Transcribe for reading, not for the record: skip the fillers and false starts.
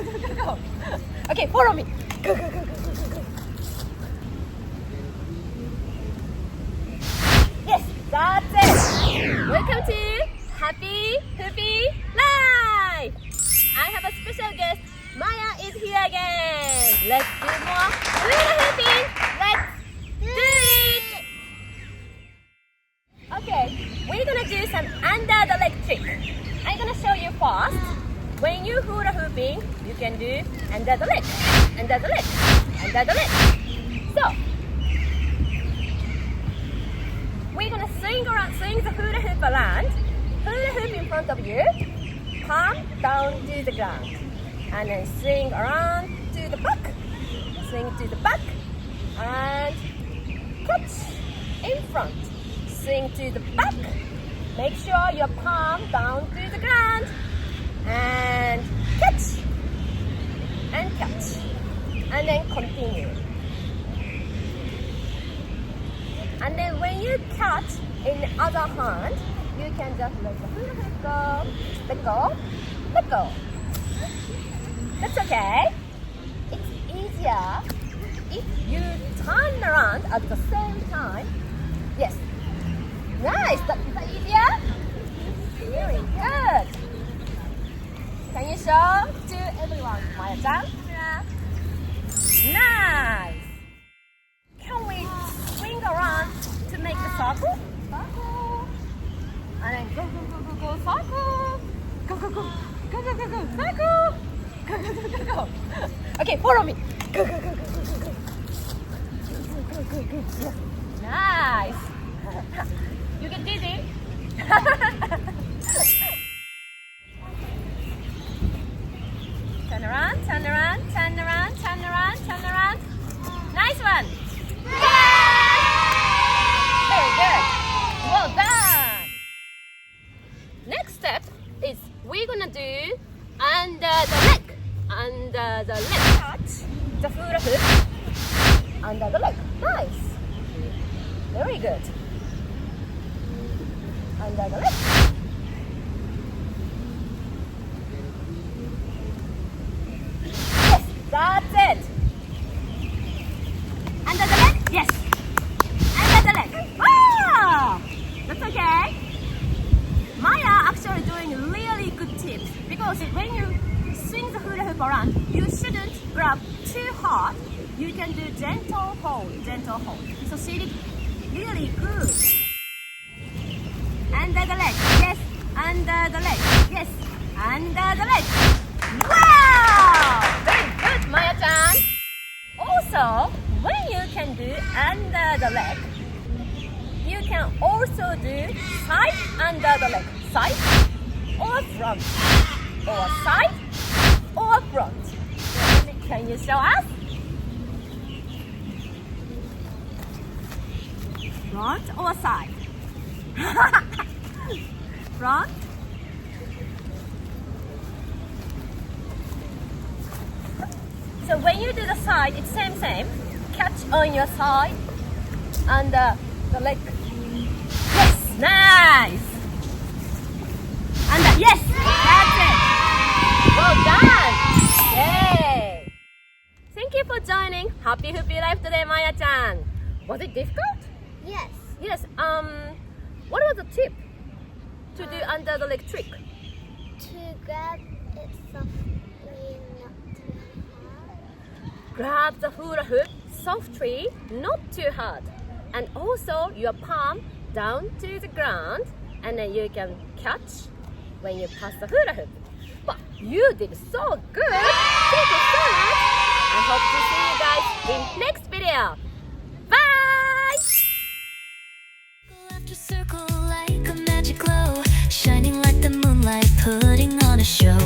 go. Okay, follow me. Go, go, go, go, go, go, go. Yes, that's it. Welcome to Happy Hoopy Live. I have a special guest. Maya is here again. Let's do more hula hooping. Let's do it. Okay, we're gonna do some under the leg trick. I'm gonna show you first. When you hula hooping, you can do under the leg, under the leg, under the leg. So we're gonna swing around, swing the hula hoop around. Hula hoop in front of you, palm down to the ground, and then swing around to the back, swing to the back, and catch in front, swing to the back. Make sure your palm down to the ground, and catch, and then continue. And then when you catch in the other hand, you can just let the hula hoop go, let go, let go. That's okay. It's easier if you turn around at the same time. Yes. Nice. Is that easier? Very good. Can you show to everyone? Maya-chan? Nice. Can we swing around to make the circle? Circle. And then go, go, go, go, go, circle. Go, go, go, go, go, go, go, circle. Go, go, go, go, go. Okay, follow me. Go, go, go, go, go, go, go. Go, go, go, go. Yeah. Nice. You get dizzy. Turn around, turn around, turn around, turn around, turn around. Nice one. Very good. Well done. Next step is we're gonna do under the leg. Under the leg. Touch the hula hoop. Under the leg. Nice. Very good. Under the leg. Yes, that's it. Under the leg? Yes. Under the leg. Wow! That's okay. Maya actually doing really good tips because when you swing the hula hoop around, you shouldn't grab too hard. You can do gentle hold, gentle hold. So she did really good. Under the leg, yes. Under the leg, yes. Under the leg. Wow! Very good, Maya-chan. Also, when you can do under the leg, you can also do side under the leg. Side or front. Or side or front. Can you show us? Front or side? Front. So when you do the side, it's same. Catch on your side under the leg. Yes, nice. Under, yes, that's it. Well done. Yay. Thank you for joining Happy Hoopy Life today, Maya-chan. Was it difficult? Yes. Yes. What was the tip to do under the leg trick? To grab it softly, not too hard. Grab the hula hoop softly, not too hard. And also your palm down to the ground, and then you can catch when you pass the hula hoop. But you did so good. Thank you so much. I hope to see you guys in next video. Bye! After circle like a magic glow, shining like the moonlight, putting on a show.